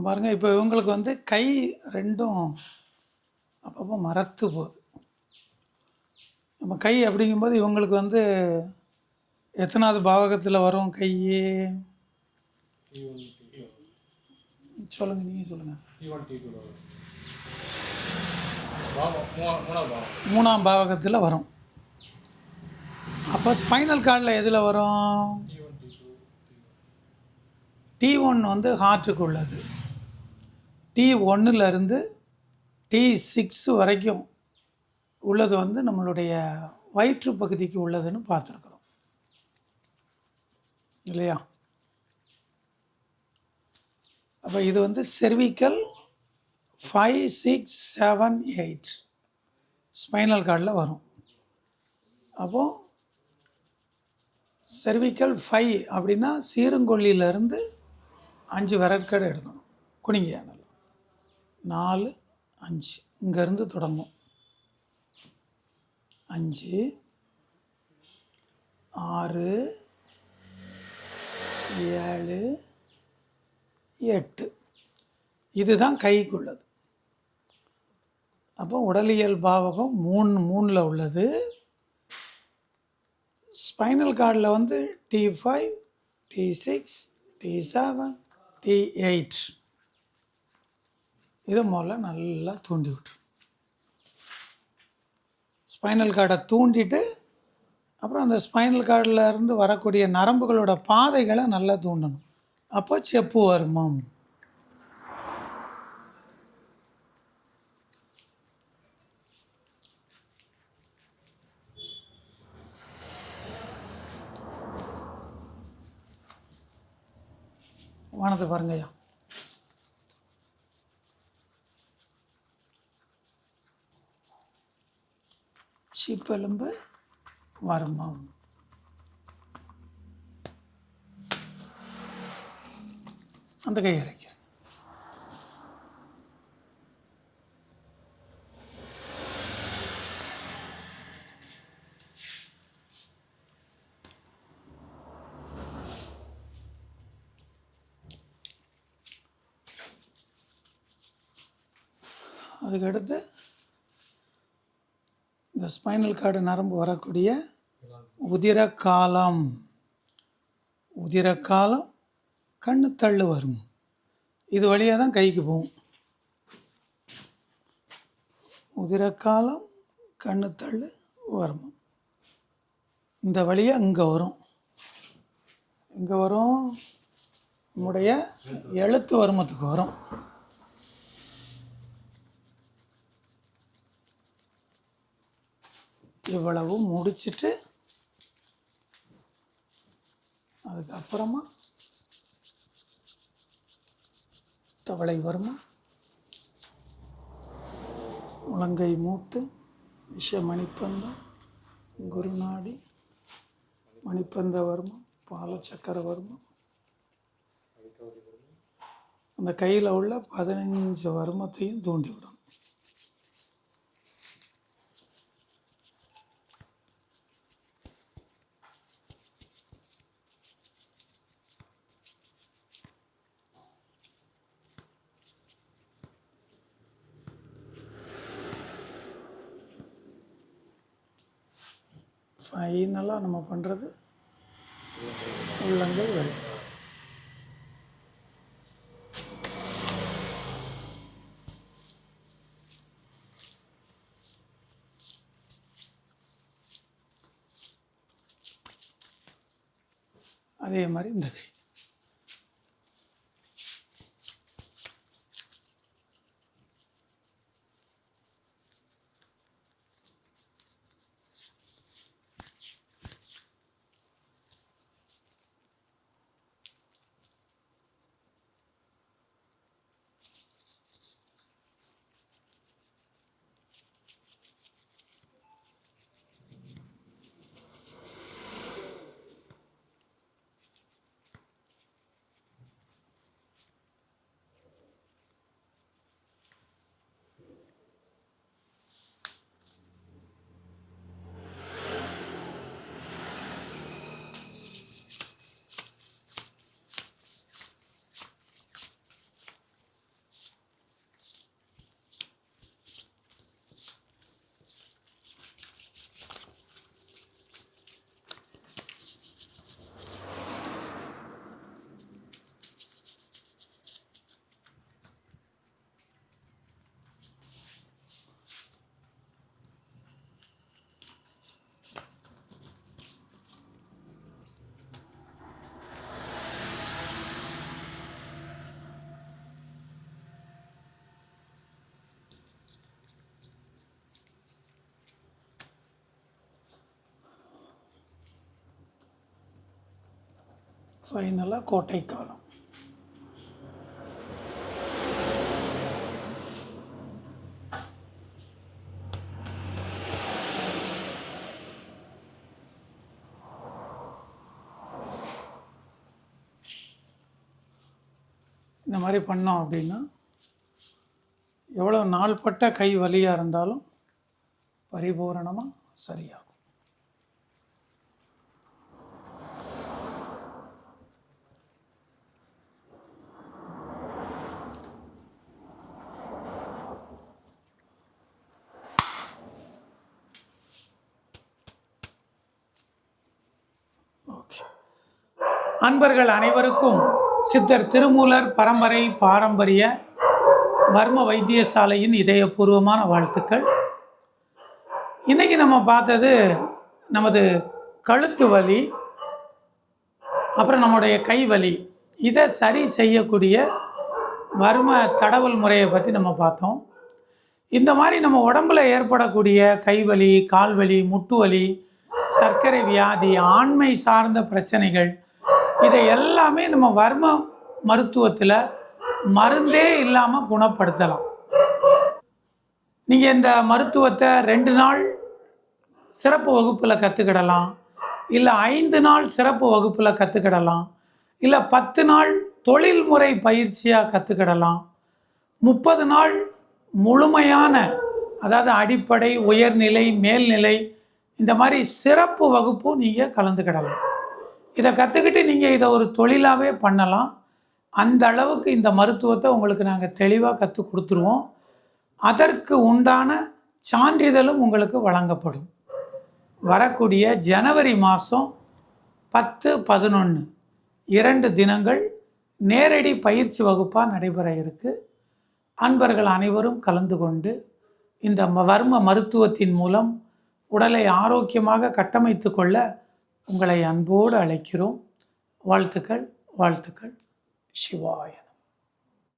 பாருங்கள், இப்போ இவங்களுக்கு வந்து கை ரெண்டும் அப்பப்போ மரத்து போகுது. நம்ம கை அப்படிங்கும்போது இவங்களுக்கு வந்து எத்தனாவது பாவகத்தில் வரும் கை? சொல்லுங்கள், நீங்கள் சொல்லுங்கள். மூணாம் பாவகத்தில் வரும். அப்போ ஸ்பைனல் கார்டில் எதில் வரும்? T1 வந்து ஹார்ட்டுக்கு உள்ளது. T1லேருந்து T6 வரைக்கும் உள்ளது வந்து நம்மளுடைய வயிற்று பகுதிக்கு உள்ளதுன்னு பார்த்துருக்குறோம் இல்லையா? அப்போ இது வந்து செர்விக்கல் 5, 6, 7, 8 ஸ்பைனல் கார்டில் வரும். அப்போது செர்விக்கல் 5 அப்படின்னா சீருங்கொல்லியிலேருந்து 5 விரற்கடை எடுக்கணும். குனிங்க நல்லா. 4, 5 இங்கேருந்து தொடங்கும். 5, 6, 7, 8 இதுதான் கைக்குள்ளது. அப்போ உடலியல் பாவகம் 3ல் உள்ளது. ஸ்பைனல் கார்டில் வந்து T5, T6, T7, T8 இதை முதல்ல நல்லா தூண்டி விட்டுரும். ஸ்பைனல் கார்டை தூண்டிட்டு அப்புறம் அந்த ஸ்பைனல் கார்டில் இருந்து வரக்கூடிய நரம்புகளோட பாதைகளை நல்லா தூண்டணும். அப்போ செப்பு வருமம். வானத்தை பாருங்கய்யா. சீப்பெலும்பு வருமம். அந்த கை இறக்கி அதுக்கடுத்து இந்த ஸ்பைனல் கார்டு நரம்பு வரக்கூடிய உதிரக்காலம் கண்ணு தள்ளு வரும். இது வழியாக தான் கைக்கு போகும். உதிரக்காலம் கண்ணு தள்ளு வரும். இந்த வழியாக இங்கே வரும். நம்முடைய எழுத்து வருமத்துக்கு வரும். இவ்வளவு முடிச்சுட்டு அதுக்கப்புறமா தவளை வருமம், முழங்கை மூட்டு, விஷ மணிப்பந்தம், குருநாடி, மணிப்பந்த வருமம், பாலச்சக்கர வருமம். அந்த கையில் உள்ள 15 வருமத்தையும் தூண்டிவிடும். ஃபைனலாக நம்ம பண்ணுறது உள்ளங்கை வலி. அதே மாதிரி இந்த கை. ஃபைனலாக கோட்டை காலம். இந்த மாதிரி பண்ணோம் அப்படின்னா எவ்வளோ நாள்பட்ட கை வலியாக இருந்தாலும் பரிபூரணமாக சரியாகும். ஓகே, அன்பர்கள் அனைவருக்கும் சித்தர் திருமூலர் பரம்பரை பாரம்பரிய மர்ம வைத்தியசாலையின் இதயபூர்வமான வாழ்த்துக்கள். இன்றைக்கி நம்ம பார்த்தது நமது கழுத்து வலி, அப்புறம் நம்முடைய கை வலி, இதை சரி செய்யக்கூடிய மர்ம தடவல் முறையை பற்றி நம்ம பார்த்தோம். இந்த மாதிரி நம்ம உடம்பில் ஏற்படக்கூடிய கைவலி, கால்வலி, முட்டு வலி, சர்க்கரை வியாதி, ஆண்மை சார்ந்த பிரச்சனைகள், இதை எல்லாமே நம்ம வர்ம மருத்துவத்தில் மருந்தே இல்லாமல் குணப்படுத்தலாம். நீங்கள் இந்த மருத்துவத்தை 2 நாள் சிறப்பு வகுப்பில் கற்றுக்கிடலாம், இல்லை 5 நாள் சிறப்பு வகுப்பில் கற்றுக்கிடலாம், இல்லை 10 நாள் தொழில்முறை பயிற்சியாக கற்றுக்கிடலாம், 30 நாள் முழுமையான, அதாவது அடிப்படை, உயர்நிலை, மேல்நிலை, இந்த மாதிரி சிறப்பு வகுப்பும் நீங்கள் கலந்துக்கிடலாம். இதை கற்றுக்கிட்டு நீங்கள் இதை ஒரு தொழிலாகவே பண்ணலாம். அந்த அளவுக்கு இந்த மருத்துவத்தை உங்களுக்கு நாங்கள் தெளிவாக கற்றுக் கொடுத்துருவோம். அதற்கு உண்டான சான்றிதழும் உங்களுக்கு வழங்கப்படும். வரக்கூடிய ஜனவரி மாதம் 10, 11 2 தினங்கள் நேரடி பயிற்சி வகுப்பாக நடைபெற இருக்குது. அன்பர்கள் அனைவரும் கலந்து கொண்டு இந்த வர்ம மருத்துவத்தின் மூலம் உடலை ஆரோக்கியமாக கட்டமைத்து கொள்ள உங்களை அன்போடு அழைக்கிறோம். வாழ்த்துக்கள், வாழ்த்துக்கள். சிவாய.